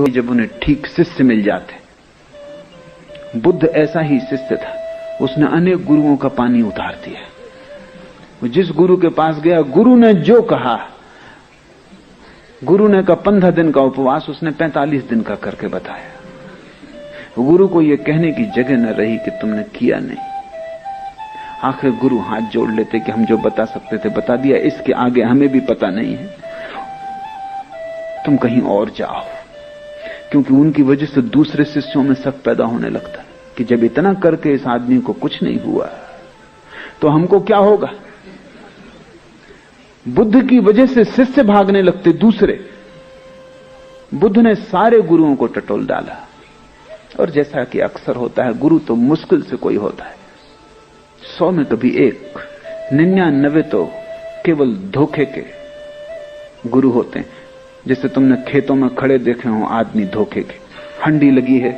जब उन्हें ठीक शिष्य मिल जाते। बुद्ध ऐसा ही शिष्य था, उसने अनेक गुरुओं का पानी उतार दिया। वो जिस गुरु के पास गया, गुरु ने जो कहा, गुरु ने कहा 15 दिन का उपवास, उसने 45 दिन का करके बताया। गुरु को यह कहने की जगह न रही कि तुमने किया नहीं। आखिर गुरु हाथ जोड़ लेते कि हम जो बता सकते थे बता दिया, इसके आगे हमें भी पता नहीं है, तुम कहीं और जाओ। क्योंकि उनकी वजह से दूसरे शिष्यों में शक पैदा होने लगता कि जब इतना करके इस आदमी को कुछ नहीं हुआ तो हमको क्या होगा। बुद्ध की वजह से शिष्य भागने लगते दूसरे। बुद्ध ने सारे गुरुओं को टटोल डाला, और जैसा कि अक्सर होता है, गुरु तो मुश्किल से कोई होता है, 100 में कभी एक, 99 तो केवल धोखे के गुरु होते हैं। जैसे तुमने खेतों में खड़े देखे हो आदमी धोखे के, हंडी लगी है,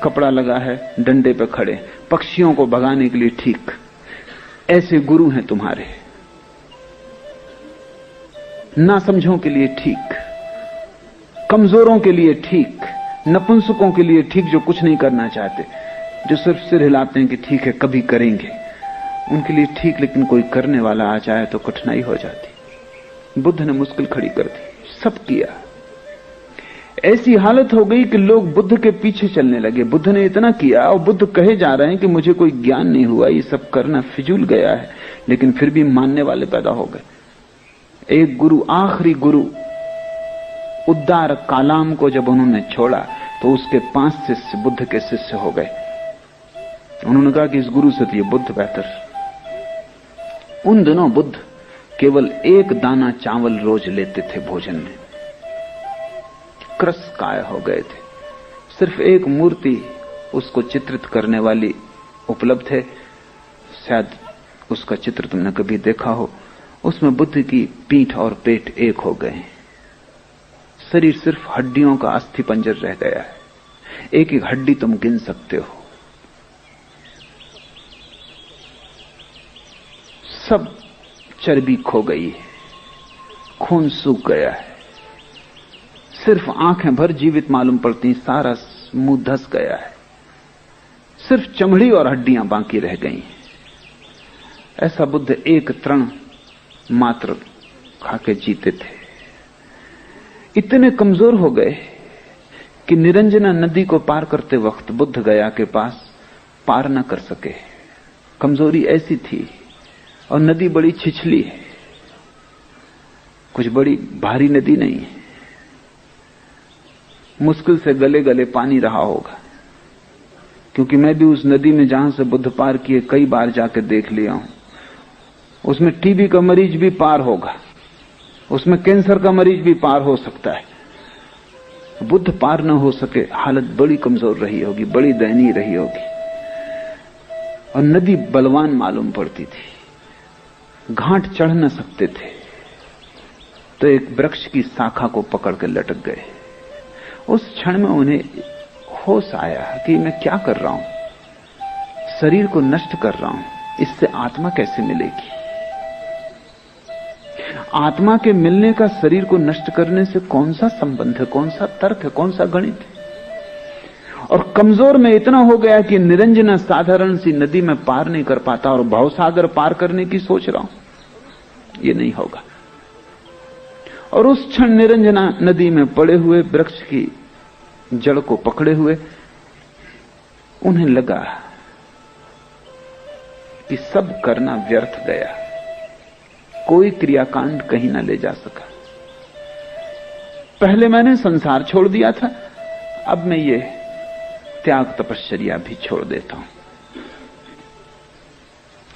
कपड़ा लगा है, डंडे पे खड़े, पक्षियों को भगाने के लिए ठीक। ऐसे गुरु हैं तुम्हारे, ना समझों के लिए ठीक, कमजोरों के लिए ठीक, नपुंसकों के लिए ठीक, जो कुछ नहीं करना चाहते, जो सिर्फ सिर हिलाते हैं कि ठीक है कभी करेंगे, उनके लिए ठीक। लेकिन कोई करने वाला आ जाए तो कठिनाई हो जाती। बुद्ध ने मुश्किल खड़ी कर दी, सब किया। ऐसी हालत हो गई कि लोग बुद्ध के पीछे चलने लगे। बुद्ध ने इतना किया और बुद्ध कहे जा रहे हैं कि मुझे कोई ज्ञान नहीं हुआ, ये सब करना फिजूल गया है, लेकिन फिर भी मानने वाले पैदा हो गए। एक गुरु, आखिरी गुरु उद्दार कालाम को जब उन्होंने छोड़ा तो उसके 5 शिष्य बुद्ध के शिष्य हो गए। उन्होंने कहा कि इस गुरु से तो ये बुद्ध बेहतर। उन दिनों बुद्ध केवल 1 दाना चावल रोज लेते थे भोजन में, क्रस काय हो गए थे। सिर्फ एक मूर्ति उसको चित्रित करने वाली उपलब्ध है, शायद उसका चित्र तुमने कभी देखा हो। उसमें बुद्ध की पीठ और पेट एक हो गए, शरीर सिर्फ हड्डियों का अस्थिपंजर रह गया है। एक एक हड्डी तुम गिन सकते हो। सब चर्बी खो गई है, खून सूख गया है, सिर्फ आंखें भर जीवित मालूम पड़ती, सारा मुंह धस गया है, सिर्फ चमड़ी और हड्डियां बाकी रह गई। ऐसा बुद्ध एक तृण मात्र खाके जीते थे। इतने कमजोर हो गए कि निरंजना नदी को पार करते वक्त बुद्ध गया के पास पार न कर सके। कमजोरी ऐसी थी, और नदी बड़ी छिछली है, कुछ बड़ी भारी नदी नहीं है, मुश्किल से गले गले पानी रहा होगा। क्योंकि मैं भी उस नदी में जहां से बुद्ध पार किए कई बार जाकर देख लिया हूं, उसमें टीबी का मरीज भी पार होगा, उसमें कैंसर का मरीज भी पार हो सकता है। बुद्ध पार न हो सके, हालत बड़ी कमजोर रही होगी, बड़ी दयनीय रही होगी। और नदी बलवान मालूम पड़ती थी, घाट चढ़ न सकते थे, तो एक वृक्ष की शाखा को पकड़ के लटक गए। उस क्षण में उन्हें होश आया कि मैं क्या कर रहा हूं, शरीर को नष्ट कर रहा हूं, इससे आत्मा कैसे मिलेगी। आत्मा के मिलने का शरीर को नष्ट करने से कौन सा संबंध है, कौन सा तर्क है, कौन सा गणित है। और कमजोर में इतना हो गया कि निरंजना साधारण सी नदी में पार नहीं कर पाता, और भवसागर पार करने की सोच रहा हूं, ये नहीं होगा। और उस क्षण निरंजना नदी में पड़े हुए वृक्ष की जड़ को पकड़े हुए उन्हें लगा कि सब करना व्यर्थ गया, कोई क्रियाकांड कहीं ना ले जा सका। पहले मैंने संसार छोड़ दिया था, अब मैं ये त्याग तपश्चर्या भी छोड़ देता हूं।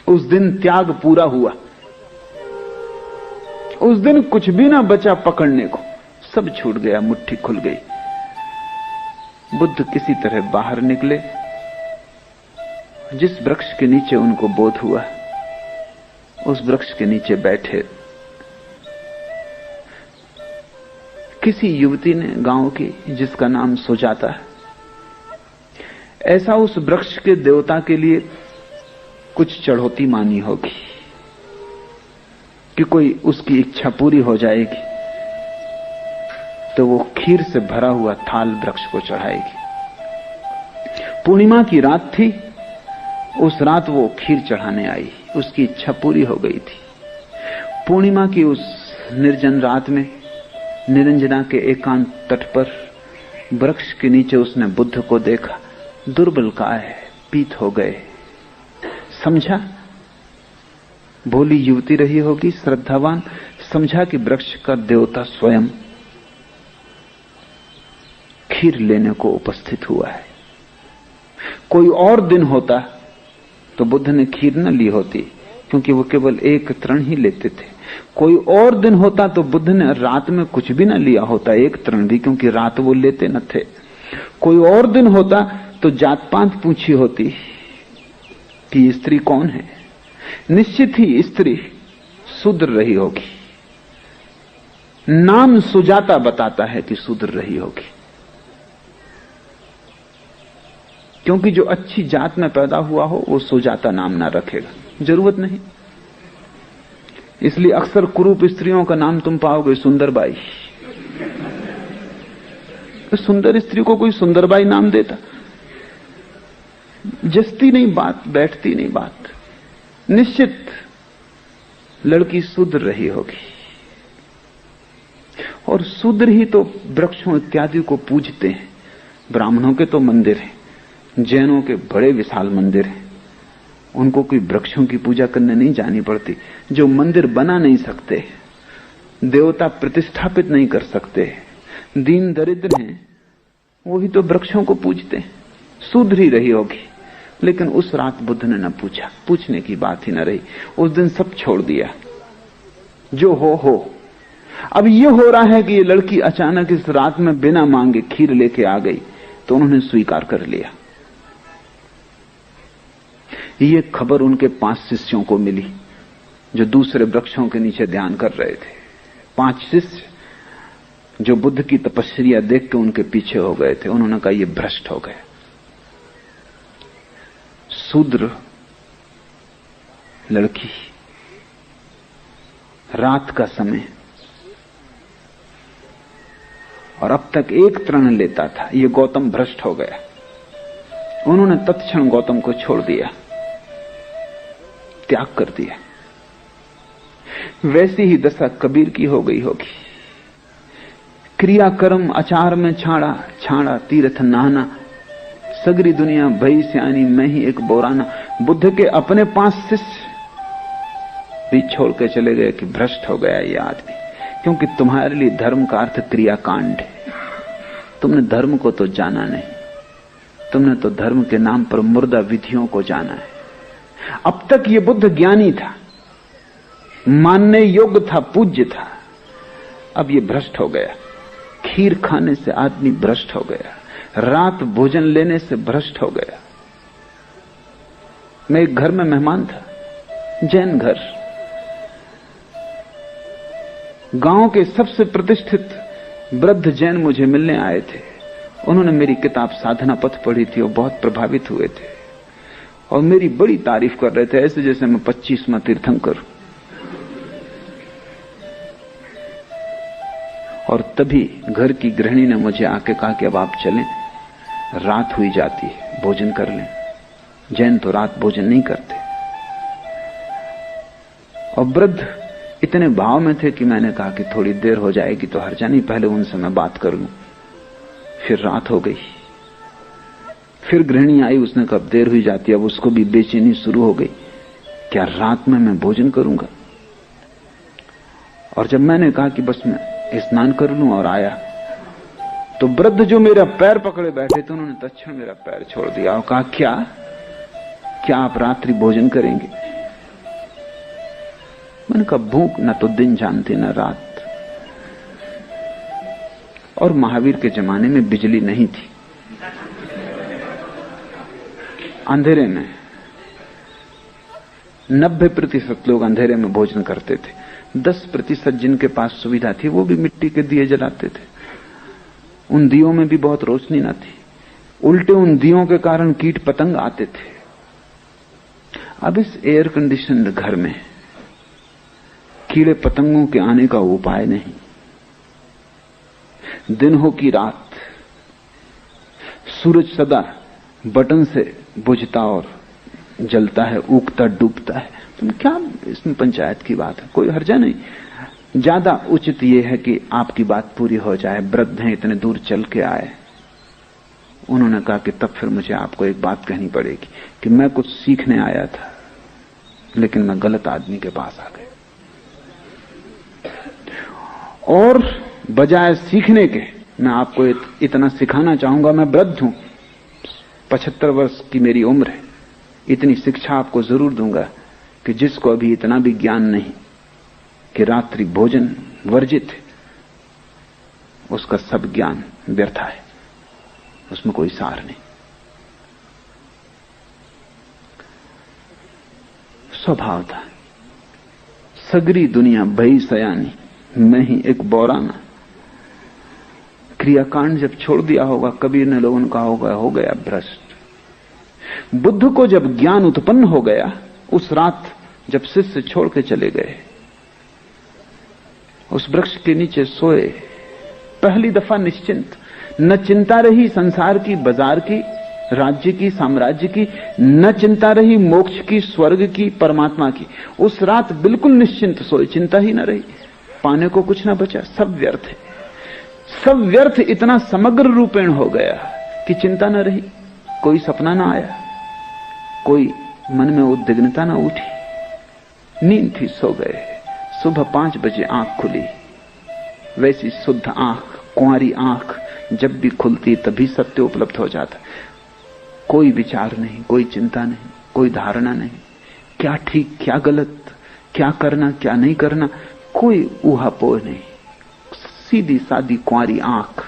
उस दिन त्याग पूरा हुआ, उस दिन कुछ भी ना बचा पकड़ने को, सब छूट गया, मुट्ठी खुल गई। बुद्ध किसी तरह बाहर निकले। जिस वृक्ष के नीचे उनको बोध हुआ, उस वृक्ष के नीचे बैठे। किसी युवती ने, गांव की, जिसका नाम सुजाता है, ऐसा उस वृक्ष के देवता के लिए कुछ चढ़ौती मानी होगी कि कोई उसकी इच्छा पूरी हो जाएगी। तो वो खीर से भरा हुआ थाल वृक्ष को चढ़ाएगी। पूर्णिमा की रात थी, उस रात वो खीर चढ़ाने आई, उसकी इच्छा पूरी हो गई थी। पूर्णिमा की उस निर्जन रात में निरंजना के एकांत तट पर वृक्ष के नीचे उसने बुद्ध को देखा। दुर्बल काय पीत हो गए। समझा, भोली युवती रही होगी, श्रद्धावान, समझा कि वृक्ष का देवता स्वयं खीर लेने को उपस्थित हुआ है। कोई और दिन होता तो बुद्ध ने खीर न ली होती, क्योंकि वो केवल एक तृण ही लेते थे। कोई और दिन होता तो बुद्ध ने रात में कुछ भी न लिया होता, एक तृण भी, क्योंकि रात वो लेते न थे। कोई और दिन होता तो जात पात पूछी होती कि स्त्री कौन है। निश्चित ही स्त्री शूद्र रही होगी। नाम सुजाता बताता है कि शूद्र रही होगी, क्योंकि जो अच्छी जात में पैदा हुआ हो वो सुजाता नाम ना रखेगा, जरूरत नहीं। इसलिए अक्सर कुरूप स्त्रियों का नाम तुम पाओगे सुंदरबाई। तो सुंदर स्त्री को कोई सुंदरबाई नाम देता? जस्ती नहीं बात, बैठती नहीं बात। निश्चित लड़की शूद्र रही होगी, और शूद्र ही तो वृक्षों इत्यादि को पूजते हैं। ब्राह्मणों के तो मंदिर हैं, जैनों के बड़े विशाल मंदिर हैं, उनको कोई वृक्षों की पूजा करने नहीं जानी पड़ती। जो मंदिर बना नहीं सकते, देवता प्रतिष्ठापित नहीं कर सकते, दीन दरिद्र हैं, वही तो वृक्षों को पूजते हैं। शूद्र ही रही होगी। लेकिन उस रात बुद्ध ने न पूछा, पूछने की बात ही न रही। उस दिन सब छोड़ दिया, जो हो। अब यह हो रहा है कि ये लड़की अचानक इस रात में बिना मांगे खीर लेके आ गई, तो उन्होंने स्वीकार कर लिया। ये खबर उनके 5 शिष्यों को मिली, जो दूसरे वृक्षों के नीचे ध्यान कर रहे थे। 5 शिष्य जो बुद्ध की तपस्या देख के उनके पीछे हो गए थे। उन्होंने कहा, ये भ्रष्ट हो गए। शूद्र लड़की, रात का समय, और अब तक एक तृण लेता था। ये गौतम भ्रष्ट हो गया। उन्होंने तत्क्षण गौतम को छोड़ दिया, त्याग कर दिया। वैसी ही दशा कबीर की हो गई होगी। क्रिया कर्म आचार में छाड़ा, छाड़ा तीर्थ नहाना, सगरी दुनिया भई सियानी, मैं ही एक बोराना। बुद्ध के अपने 5 शिष्य भी छोड़ के चले गए कि भ्रष्ट हो गया ये आदमी, क्योंकि तुम्हारे लिए धर्म का अर्थ क्रियाकांड है। तुमने धर्म को तो जाना नहीं, तुमने तो धर्म के नाम पर मुर्दा विधियों को जाना है। अब तक ये बुद्ध ज्ञानी था, मानने योग्य था, पूज्य था। अब ये भ्रष्ट हो गया। खीर खाने से आदमी भ्रष्ट हो गया, रात भोजन लेने से भ्रष्ट हो गया। मैं एक घर में मेहमान था, जैन घर। गांव के सबसे प्रतिष्ठित वृद्ध जैन मुझे मिलने आए थे। उन्होंने मेरी किताब साधना पथ पढ़ी थी और बहुत प्रभावित हुए थे, और मेरी बड़ी तारीफ कर रहे थे, ऐसे जैसे मैं 25वां तीर्थंकर। और तभी घर की गृहिणी ने मुझे आके कहा कि अब आप चलें, रात हुई जाती है, भोजन कर लें। जैन तो रात भोजन नहीं करते। और वृद्ध इतने भाव में थे कि मैंने कहा कि थोड़ी देर हो जाएगी तो हर्जा नहीं, पहले उनसे मैं बात कर लूं। फिर रात हो गई। फिर गृहिणी आई, उसने कहा देर हुई जाती है। अब उसको भी बेचैनी शुरू हो गई, क्या रात में मैं भोजन करूंगा। और जब मैंने कहा कि बस मैं स्नान कर लूं और आया, तो वृद्ध जो मेरा पैर पकड़े बैठे थे, उन्होंने तत्क्षण मेरा पैर छोड़ दिया और कहा, क्या आप रात्रि भोजन करेंगे। मैंने कहा भूख न तो दिन जानती न रात। और महावीर के जमाने में बिजली नहीं थी। अंधेरे में 90% लोग अंधेरे में भोजन करते थे। 10% जिनके पास सुविधा थी वो भी मिट्टी के दिए जलाते थे। उन दियों में भी बहुत रोशनी न थी, उल्टे उन दियों के कारण कीट पतंग आते थे। अब इस एयर कंडीशनड घर में कीड़े पतंगों के आने का उपाय नहीं। दिन हो कि रात, सूरज सदा बटन से बुझता और जलता है, उगता डूबता है। तुम क्या इसमें पंचायत की बात है, कोई हर्जा नहीं। ज्यादा उचित यह है कि आपकी बात पूरी हो जाए। वृद्ध हैं, इतने दूर चल के आए। उन्होंने कहा कि तब फिर मुझे आपको एक बात कहनी पड़ेगी कि मैं कुछ सीखने आया था, लेकिन मैं गलत आदमी के पास आ गया, और बजाय सीखने के मैं आपको इतना सिखाना चाहूंगा। मैं वृद्ध हूं, 75 वर्ष की मेरी उम्र है। इतनी शिक्षा आपको जरूर दूंगा कि जिसको अभी इतना भी ज्ञान नहीं कि रात्रि भोजन वर्जित है, उसका सब ज्ञान व्यर्थ है, उसमें कोई सार नहीं। स्वभाव था सगरी दुनिया भई सयानी, मैं ही एक बौराना। क्रियाकांड जब छोड़ दिया होगा, कबीर ने लोगों ने कहा होगा हो गया भ्रष्ट। बुद्ध को जब ज्ञान उत्पन्न हो गया, उस रात जब शिष्य छोड़ के चले गए, उस वृक्ष के नीचे सोए, पहली दफा निश्चिंत, न चिंता रही संसार की, बाजार की, राज्य की, साम्राज्य की, न चिंता रही मोक्ष की, स्वर्ग की, परमात्मा की। उस रात बिल्कुल निश्चिंत सोए, चिंता ही न रही, पाने को कुछ न बचा, सब व्यर्थ है, सब व्यर्थ। इतना समग्र रूपेण हो गया कि चिंता न रही, कोई सपना न आया, कोई मन में उद्विग्नता न उठी। नींद थी, सो गए। सुबह 5 बजे आंख खुली, वैसी शुद्ध आंख, कुंवारी आंख जब भी खुलती तभी सत्य उपलब्ध हो जाता। कोई विचार नहीं, कोई चिंता नहीं, कोई धारणा नहीं, क्या ठीक क्या गलत, क्या करना क्या नहीं करना, कोई ऊहापोह नहीं, सीधी सादी कुंवारी आंख।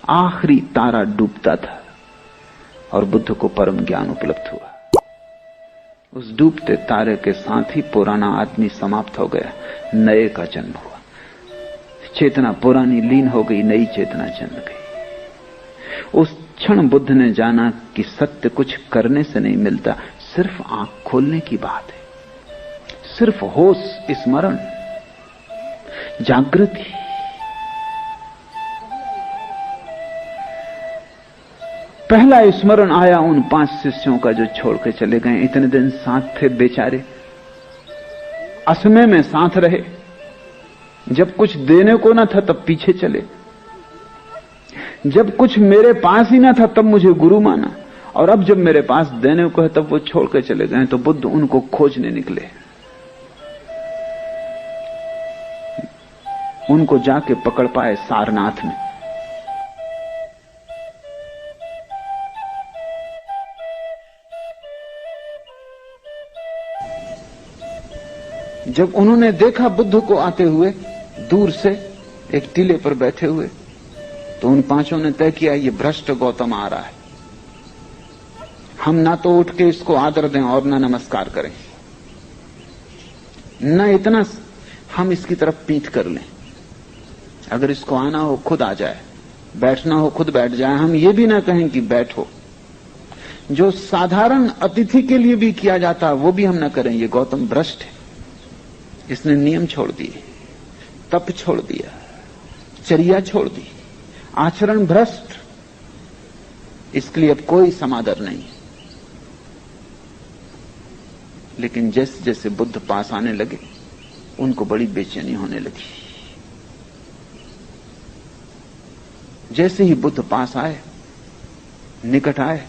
आखिरी तारा डूबता था और बुद्ध को परम ज्ञान उपलब्ध हुआ। उस डूबते तारे के साथ ही पुराना आदमी समाप्त हो गया, नए का जन्म हुआ। चेतना पुरानी लीन हो गई, नई चेतना जन्म गई। उस क्षण बुद्ध ने जाना कि सत्य कुछ करने से नहीं मिलता, सिर्फ आंख खोलने की बात है, सिर्फ होश, स्मरण, जागृति। पहला स्मरण आया उन 5 शिष्यों का जो छोड़ के चले गए। इतने दिन साथ थे बेचारे, असमय में साथ रहे। जब कुछ देने को ना था तब पीछे चले, जब कुछ मेरे पास ही ना था तब मुझे गुरु माना, और अब जब मेरे पास देने को है तब वो छोड़ के चले गए। तो बुद्ध उनको खोजने निकले, उनको जाके पकड़ पाए सारनाथ में। जब उन्होंने देखा बुद्ध को आते हुए दूर से एक टीले पर बैठे हुए, तो उन 5 ने तय किया ये भ्रष्ट गौतम आ रहा है, हम ना तो उठ के इसको आदर दें और ना नमस्कार करें, न इतना हम इसकी तरफ पीठ कर लें। अगर इसको आना हो खुद आ जाए, बैठना हो खुद बैठ जाए, हम ये भी ना कहें कि बैठो। जो साधारण अतिथि के लिए भी किया जाता वो भी हम ना करें। ये गौतम भ्रष्ट है, इसने नियम छोड़ दिए, तप छोड़ दिया, चर्या छोड़ दी, आचरण भ्रष्ट, इसके लिए अब कोई समादर नहीं। लेकिन जैसे जैसे बुद्ध पास आने लगे उनको बड़ी बेचैनी होने लगी। जैसे ही बुद्ध पास आए, निकट आए,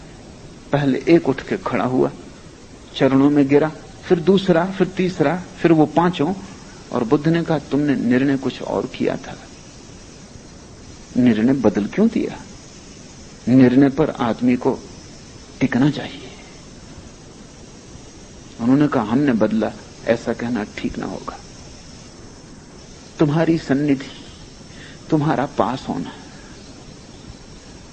पहले एक उठ के खड़ा हुआ, चरणों में गिरा, फिर दूसरा, फिर तीसरा, फिर वो 5, और बुद्ध ने कहा तुमने निर्णय कुछ और किया था, निर्णय बदल क्यों दिया? निर्णय पर आदमी को टिकना चाहिए। उन्होंने कहा हमने बदला, ऐसा कहना ठीक ना होगा। तुम्हारी सन्निधि, तुम्हारा पास होना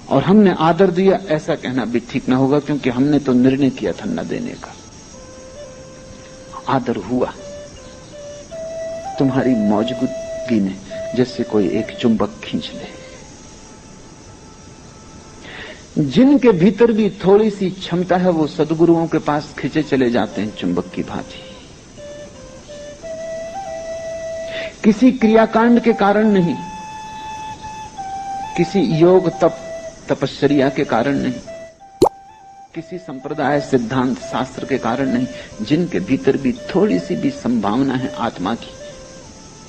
और हमने आदर दिया, ऐसा कहना भी ठीक ना होगा, क्योंकि हमने तो निर्णय किया था न देने का। आदर हुआ तुम्हारी मौजूदगी में, जैसे कोई एक चुंबक खींच ले। जिनके भीतर भी थोड़ी सी क्षमता है वो सद्गुरुओं के पास खींचे चले जाते हैं चुंबक की भांति। किसी क्रियाकांड के कारण नहीं, किसी योग तप तपश्चर्या के कारण नहीं, किसी संप्रदाय सिद्धांत शास्त्र के कारण नहीं। जिनके भीतर भी थोड़ी सी भी संभावना है आत्मा की,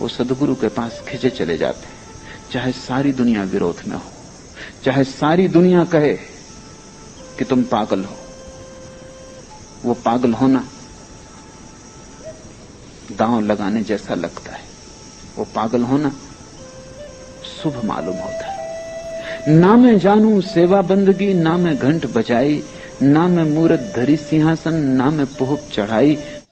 वो सदगुरु के पास खिंचे चले जाते हैं। चाहे सारी दुनिया विरोध में हो, चाहे सारी दुनिया कहे कि तुम पागल हो, वो पागल होना दांव लगाने जैसा लगता है। वो पागल होना शुभ मालूम होता है। ना मैं जानूं सेवा बंदगी, ना मैं घंट बजाई, ना मैं मूरत धरी सिंहासन, ना मैं पोहप चढ़ाई,